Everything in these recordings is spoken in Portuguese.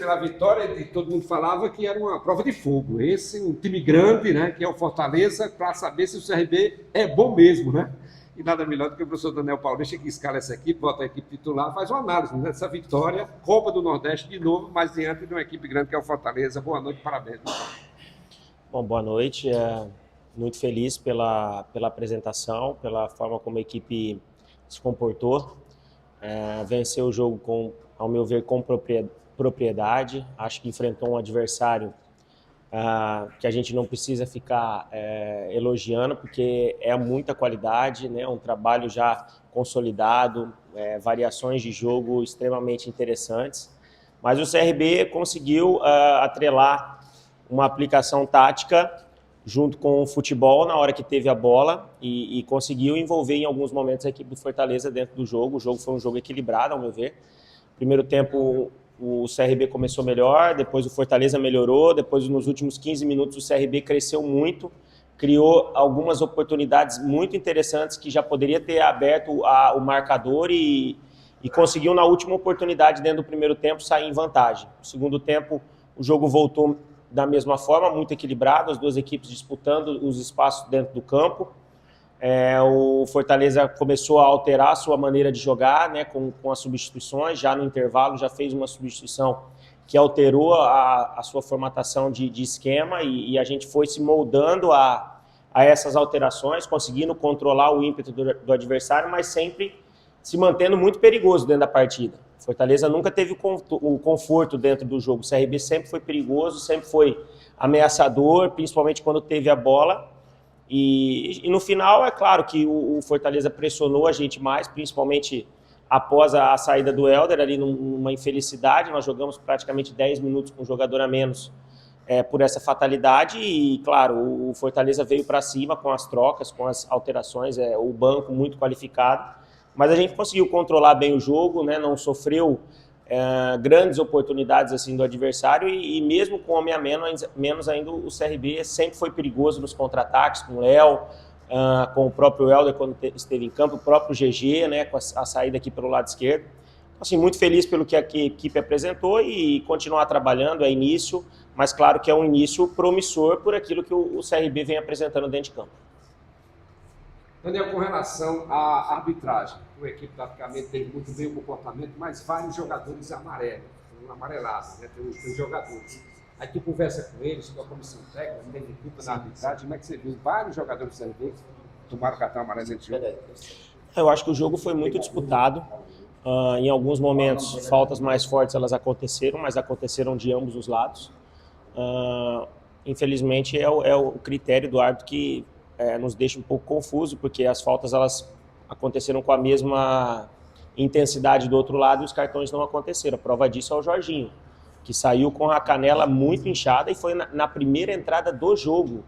pela vitória, e todo mundo falava que era uma prova de fogo. Esse, um time grande, né, que é o Fortaleza, para saber se o CRB é bom mesmo, né? E nada melhor do que o professor Daniel Paulista, que escala essa equipe, bota a equipe titular, faz uma análise dessa vitória, Copa do Nordeste de novo, mas diante de uma equipe grande que é o Fortaleza. Boa noite, parabéns. Bom, boa noite. Muito feliz pela apresentação, pela forma como a equipe se comportou. Venceu o jogo, ao meu ver, com propriedade. Acho que enfrentou um adversário que a gente não precisa ficar elogiando, porque é muita qualidade, né? Um trabalho já consolidado, variações de jogo extremamente interessantes. Mas o CRB conseguiu atrelar uma aplicação tática junto com o futebol na hora que teve a bola e conseguiu envolver em alguns momentos a equipe do Fortaleza dentro do jogo. O jogo foi um jogo equilibrado, ao meu ver. Primeiro tempo o CRB começou melhor, depois o Fortaleza melhorou, depois nos últimos 15 minutos o CRB cresceu muito, criou algumas oportunidades muito interessantes que já poderia ter aberto o marcador e conseguiu na última oportunidade dentro do primeiro tempo sair em vantagem. No segundo tempo o jogo voltou da mesma forma, muito equilibrado, as duas equipes disputando os espaços dentro do campo. O Fortaleza começou a alterar a sua maneira de jogar, né, com as substituições, já no intervalo já fez uma substituição que alterou a sua formatação de esquema e a gente foi se moldando a essas alterações, conseguindo controlar o ímpeto do adversário, mas sempre se mantendo muito perigoso dentro da partida. Fortaleza nunca teve o conforto dentro do jogo, o CRB sempre foi perigoso, sempre foi ameaçador, principalmente quando teve a bola. E no final, é claro que o Fortaleza pressionou a gente mais, principalmente após a saída do Helder, ali numa infelicidade. Nós jogamos praticamente 10 minutos com um jogador a menos por essa fatalidade. E, claro, o Fortaleza veio para cima com as trocas, com as alterações, o banco muito qualificado. Mas a gente conseguiu controlar bem o jogo, né? Não sofreu grandes oportunidades assim do adversário e mesmo com homem a menos ainda o CRB sempre foi perigoso nos contra-ataques com o Léo, com o próprio Helder quando esteve em campo, o próprio GG, né, com a saída aqui pelo lado esquerdo. Assim, muito feliz pelo que a equipe apresentou e continuar trabalhando, é início, mas claro que é um início promissor por aquilo que o CRB vem apresentando dentro de campo. Daniel, com relação à arbitragem, a equipe praticamente tem muito bem o comportamento, mas vários jogadores amarelados, né? Tem os jogadores. Aí tu conversa com eles, com a comissão técnica, tem culpa na arbitragem, como é que você viu? Vários jogadores do CRB tomaram cartão amarelo nesse jogo. Eu acho que o jogo foi muito disputado. Em alguns momentos, faltas mais fortes elas aconteceram, mas aconteceram de ambos os lados. Infelizmente, é o critério do árbitro que nos deixa um pouco confuso, porque as faltas elas aconteceram com a mesma intensidade do outro lado e os cartões não aconteceram. A prova disso é o Jorginho, que saiu com a canela muito inchada e foi na primeira entrada do jogo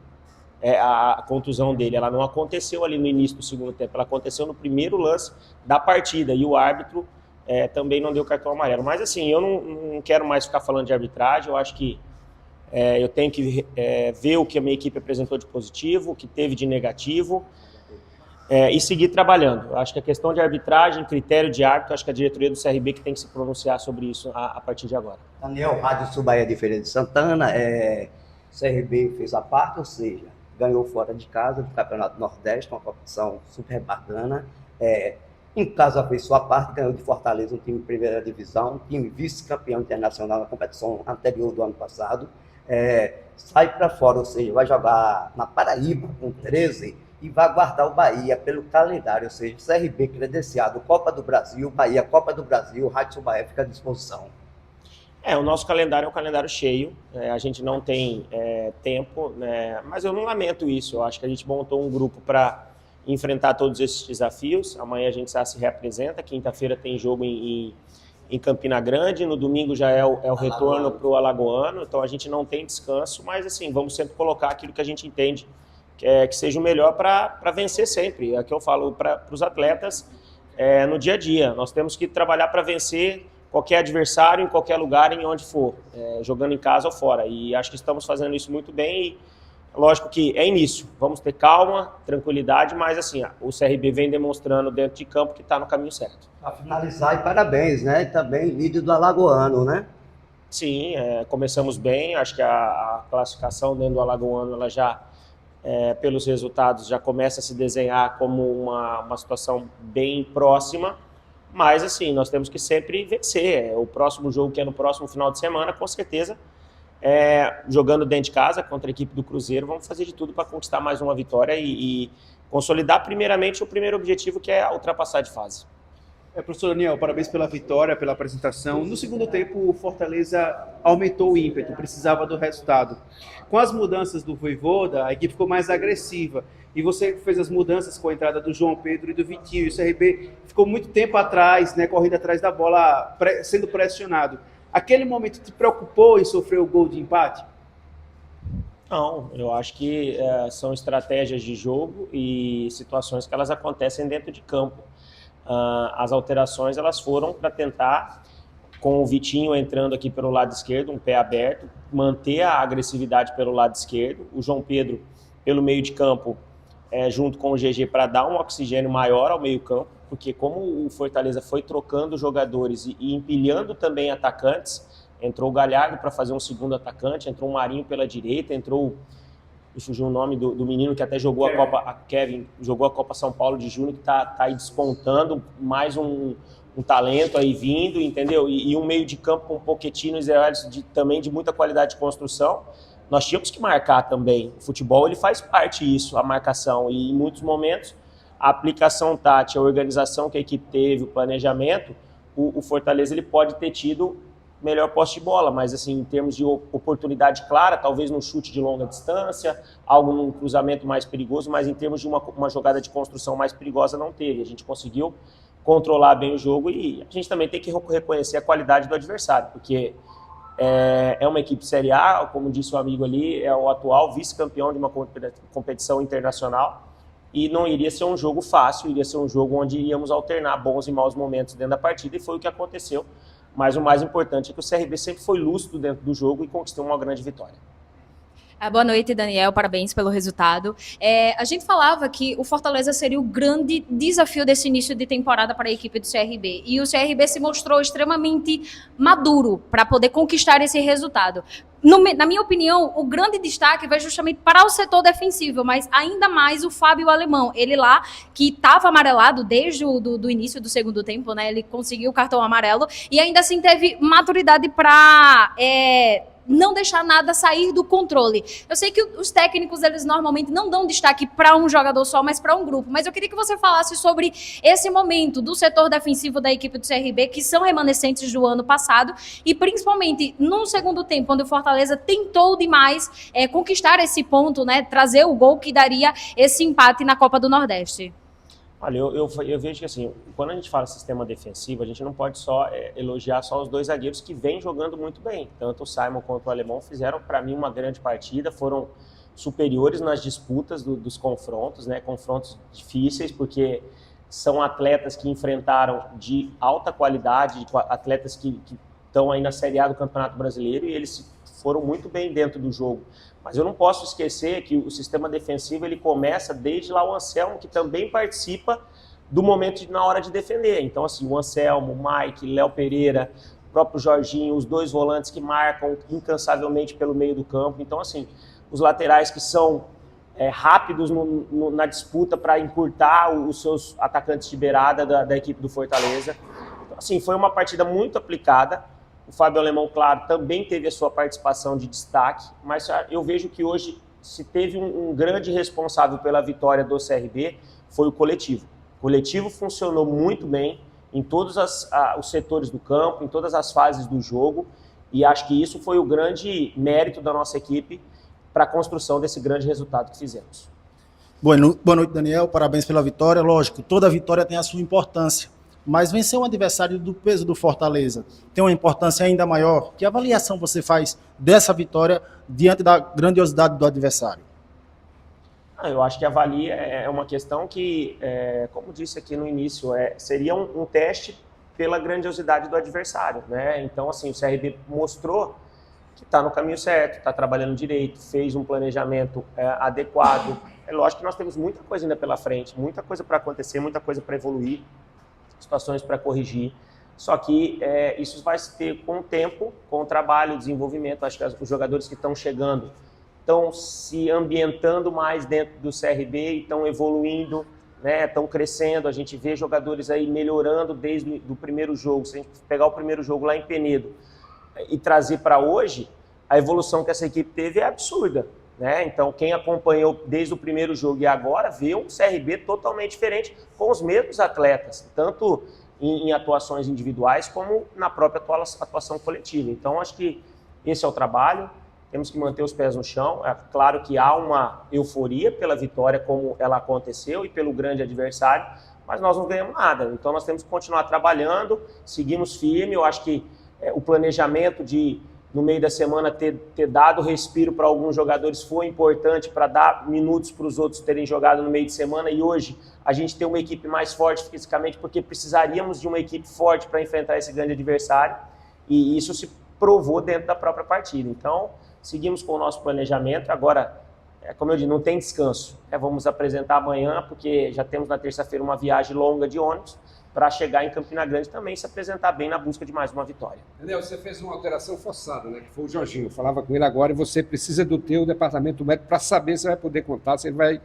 a contusão dele. Ela não aconteceu ali no início do segundo tempo, ela aconteceu no primeiro lance da partida e o árbitro também não deu cartão amarelo. Mas assim, eu não quero mais ficar falando de arbitragem, eu acho que eu tenho que ver o que a minha equipe apresentou de positivo, o que teve de negativo e seguir trabalhando. Eu acho que a questão de arbitragem, critério de árbitro, acho que a diretoria do CRB que tem que se pronunciar sobre isso a partir de agora. Daniel, Rádio Sul Bahia diferente de Santana, CRB fez a parte, ou seja, ganhou fora de casa do Campeonato Nordeste, uma competição super bacana. Em casa fez sua parte, ganhou de Fortaleza, um time de primeira divisão, um time vice-campeão internacional na competição anterior do ano passado. Sai para fora, ou seja, vai jogar na Paraíba com 13 e vai aguardar o Bahia pelo calendário, ou seja, CRB credenciado, Copa do Brasil, Bahia, Copa do Brasil, Rádio Sul Bahia fica à disposição. O nosso calendário é um calendário cheio, a gente não tem tempo, né? Mas eu não lamento isso, eu acho que a gente montou um grupo para enfrentar todos esses desafios. Amanhã a gente já se reapresenta, quinta-feira tem jogo em Campina Grande, no domingo já é o retorno para o Alagoano, então a gente não tem descanso, mas assim, vamos sempre colocar aquilo que a gente entende que seja o melhor para vencer sempre. É o que eu falo para os atletas no dia a dia, nós temos que trabalhar para vencer qualquer adversário, em qualquer lugar, em onde for, jogando em casa ou fora, e acho que estamos fazendo isso muito bem e lógico que é início, vamos ter calma, tranquilidade, mas assim, o CRB vem demonstrando dentro de campo que está no caminho certo. Para finalizar, e parabéns, né? E também líder do Alagoano, né? Sim, começamos bem, acho que a classificação dentro do Alagoano, ela já, pelos resultados, já começa a se desenhar como uma situação bem próxima, mas assim, nós temos que sempre vencer. O próximo jogo, que é no próximo final de semana, com certeza, jogando dentro de casa contra a equipe do Cruzeiro, vamos fazer de tudo para conquistar mais uma vitória e consolidar primeiramente o primeiro objetivo, que é ultrapassar de fase. Professor Daniel, parabéns pela vitória, pela apresentação. No segundo tempo, o Fortaleza aumentou o ímpeto, precisava do resultado. Com as mudanças do Vojvoda, a equipe ficou mais agressiva. E você fez as mudanças com a entrada do João Pedro e do Vitinho. E o CRB ficou muito tempo atrás, né, correndo atrás da bola, sendo pressionado. Aquele momento te preocupou em sofrer o gol de empate? Não, eu acho que são estratégias de jogo e situações que elas acontecem dentro de campo. As alterações elas foram para tentar, com o Vitinho entrando aqui pelo lado esquerdo, um pé aberto, manter a agressividade pelo lado esquerdo, o João Pedro pelo meio de campo, junto com o GG, para dar um oxigênio maior ao meio campo, porque como o Fortaleza foi trocando jogadores e empilhando também atacantes, entrou o Galhardo para fazer um segundo atacante, entrou o Marinho pela direita, entrou... Me fugiu o nome do menino que até jogou a Copa, Kevin, jogou a Copa São Paulo de Júnior, que tá aí despontando, mais um talento aí vindo, entendeu? E um meio de campo com Pochettino e Zé também de muita qualidade de construção. Nós tínhamos que marcar também. O futebol, ele faz parte disso, a marcação, e em muitos momentos a aplicação tática, a organização que a equipe teve, o planejamento, o Fortaleza ele pode ter tido melhor posse de bola, mas assim, em termos de oportunidade clara, talvez num chute de longa distância, algo num cruzamento mais perigoso, mas em termos de uma jogada de construção mais perigosa não teve. A gente conseguiu controlar bem o jogo e a gente também tem que reconhecer a qualidade do adversário, porque é uma equipe Série A, como disse o amigo ali, é o atual vice-campeão de uma competição internacional e não iria ser um jogo fácil, iria ser um jogo onde íamos alternar bons e maus momentos dentro da partida e foi o que aconteceu. Mas o mais importante é que o CRB sempre foi lúcido dentro do jogo e conquistou uma grande vitória. Boa noite, Daniel. Parabéns pelo resultado. A gente falava que o Fortaleza seria o grande desafio desse início de temporada para a equipe do CRB. E o CRB se mostrou extremamente maduro para poder conquistar esse resultado. Na minha opinião, o grande destaque vai justamente para o setor defensivo, mas ainda mais o Fábio Alemão. Ele lá, que estava amarelado desde do início do segundo tempo, né? Ele conseguiu o cartão amarelo e ainda assim teve maturidade para... não deixar nada sair do controle. Eu sei que os técnicos, eles normalmente não dão destaque para um jogador só, mas para um grupo. Mas eu queria que você falasse sobre esse momento do setor defensivo da equipe do CRB, que são remanescentes do ano passado, e principalmente no segundo tempo, onde o Fortaleza tentou demais conquistar esse ponto, né, trazer o gol que daria esse empate na Copa do Nordeste. Olha, eu vejo que assim, quando a gente fala sistema defensivo, a gente não pode só elogiar só os dois zagueiros que vêm jogando muito bem. Tanto o Simon quanto o Alemão fizeram, para mim, uma grande partida, foram superiores nas disputas dos confrontos, né? Confrontos difíceis, porque são atletas que enfrentaram de alta qualidade, atletas que estão aí na Série A do Campeonato Brasileiro e eles foram muito bem dentro do jogo. Mas eu não posso esquecer que o sistema defensivo ele começa desde lá o Anselmo, que também participa do momento na hora de defender. Então, assim, o Anselmo, o Mike, Léo Pereira, o próprio Jorginho, os dois volantes que marcam incansavelmente pelo meio do campo. Então, assim, os laterais que são rápidos na disputa para encurtar os seus atacantes de beirada da equipe do Fortaleza. Então, assim, foi uma partida muito aplicada. O Fábio Alemão, claro, também teve a sua participação de destaque, mas eu vejo que hoje, se teve um grande responsável pela vitória do CRB, foi o coletivo. O coletivo funcionou muito bem em todos os setores do campo, em todas as fases do jogo, e acho que isso foi o grande mérito da nossa equipe para a construção desse grande resultado que fizemos. Boa noite, Daniel. Parabéns pela vitória. Lógico, toda vitória tem a sua importância. Mas vencer um adversário do peso do Fortaleza tem uma importância ainda maior. Que avaliação você faz dessa vitória diante da grandiosidade do adversário? Eu acho que avalia é uma questão que, como disse aqui no início, seria um teste pela grandiosidade do adversário, né? Então, assim, o CRB mostrou que está no caminho certo, está trabalhando direito, fez um planejamento adequado. É lógico que nós temos muita coisa ainda pela frente, muita coisa para acontecer, muita coisa para evoluir, situações para corrigir. Só que isso vai se ter com o tempo, com o trabalho, o desenvolvimento. Acho que os jogadores que estão chegando estão se ambientando mais dentro do CRB e estão evoluindo, né? Estão crescendo. A gente vê jogadores aí melhorando desde o primeiro jogo. Se a gente pegar o primeiro jogo lá em Penedo e trazer para hoje, a evolução que essa equipe teve é absurda, né? Então, quem acompanhou desde o primeiro jogo e agora vê um CRB totalmente diferente, com os mesmos atletas, tanto em atuações individuais como na própria atuação coletiva. Então, acho que esse é o trabalho. Temos que manter os pés no chão. É claro que há uma euforia pela vitória, como ela aconteceu, e pelo grande adversário, mas nós não ganhamos nada. Então nós temos que continuar trabalhando, seguimos firme. Eu acho que o planejamento de, no meio da semana, ter dado respiro para alguns jogadores foi importante para dar minutos para os outros terem jogado no meio de semana, e hoje a gente tem uma equipe mais forte fisicamente, porque precisaríamos de uma equipe forte para enfrentar esse grande adversário, e isso se provou dentro da própria partida. Então, seguimos com o nosso planejamento. Agora, como eu disse, não tem descanso. Vamos apresentar amanhã, porque já temos na terça-feira uma viagem longa de ônibus para chegar em Campina Grande também, se apresentar bem na busca de mais uma vitória. Daniel, você fez uma alteração forçada, né? Que foi o Jorginho. Eu falava com ele agora, e você precisa do teu departamento médico para saber se vai poder contar, se ele vai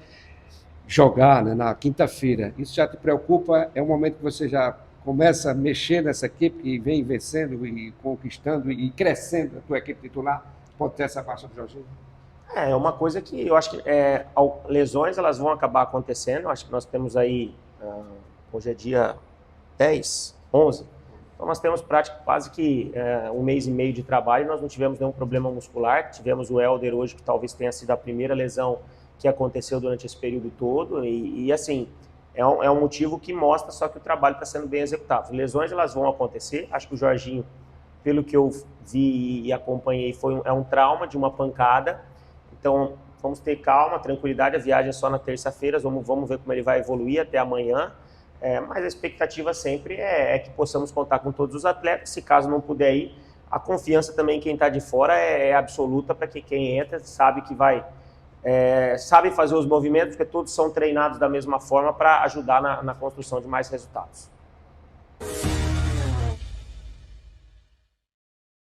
jogar, né, na quinta-feira. Isso já te preocupa? É um momento que você já começa a mexer nessa equipe que vem vencendo e conquistando e crescendo a tua equipe titular? Pode ter essa baixa do Jorginho? É uma coisa que eu acho que lesões elas vão acabar acontecendo. Eu acho que nós temos aí, hoje é dia 10, 11, então nós temos quase que um mês e meio de trabalho e nós não tivemos nenhum problema muscular. Tivemos o Helder hoje, que talvez tenha sido a primeira lesão que aconteceu durante esse período todo, e assim, é um motivo que mostra só que o trabalho está sendo bem executado. Lesões elas vão acontecer. Acho que o Jorginho, pelo que eu vi e acompanhei, é um trauma de uma pancada. Então, vamos ter calma, tranquilidade. A viagem é só na terça-feira, vamos ver como ele vai evoluir até amanhã. Mas a expectativa sempre é que possamos contar com todos os atletas. Se caso não puder ir, a confiança também, quem está de fora, é absoluta para que quem entra sabe que sabe fazer os movimentos, porque todos são treinados da mesma forma para ajudar na construção de mais resultados.